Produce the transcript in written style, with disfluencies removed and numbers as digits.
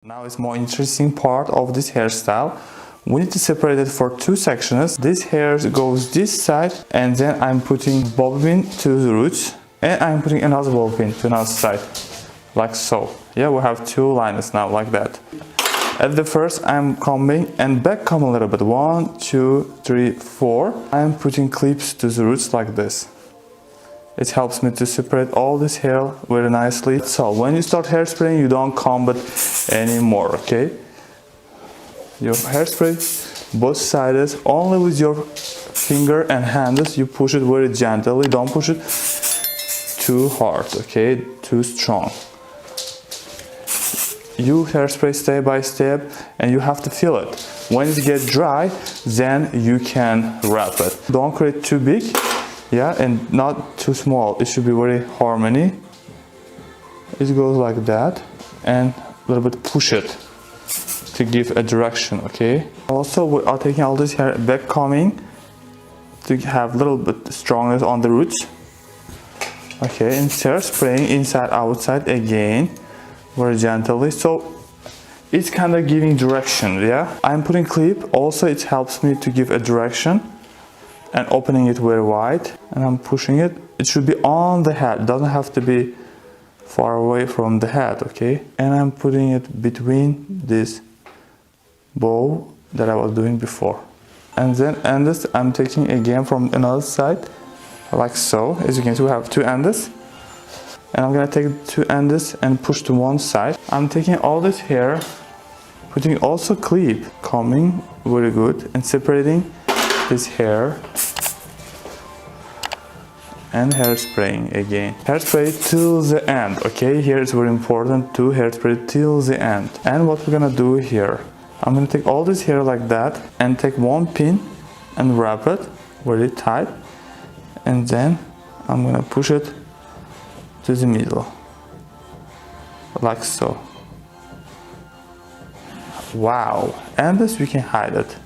Now it's more interesting part of this hairstyle. We need to separate it for two sections. This hair goes this side, and then I'm putting bobbin to the roots, and I'm putting another bobbin to another side, like so. Yeah, we have two lines now, like that. At the first, I'm combing and back comb a little bit. 1, 2, 3, 4. I'm putting clips to the roots like this. It helps me to separate all this hair very nicely. So when you start hairspraying, you don't comb it anymore, okay? Your hairspray, both sides, only with your finger and hands, you push it very gently. Don't push it too hard, okay? Too strong. You hairspray step by step, and you have to feel it. When it gets dry, then you can wrap it. Don't create too big. Yeah, and not too small. It should be very harmony. It goes like that, and a little bit push it to give a direction, okay? Also, we are taking all this hair back combing to have a little bit strongness on the roots. Okay, and start spraying inside outside again, very gently. So it's kind of giving direction, yeah? I'm putting clip. Also, it helps me to give a direction. And opening it very wide, and I'm pushing it. It should be on the head, it doesn't have to be far away from the head, okay? And I'm putting it between this bow that I was doing before. And then ends I'm taking again from another side, like so. As you can see, we have two ends. And I'm gonna take two ends and push to one side. I'm taking all this hair, putting also clip, combing very good, and separating this hair and hairspraying again. Hairspray till the end, okay? Here it's very important to hairspray till the end. And what we're gonna do here, I'm gonna take all this hair like that and take one pin and wrap it very tight, and then I'm gonna push it to the middle, like so. Wow, and this we can hide it.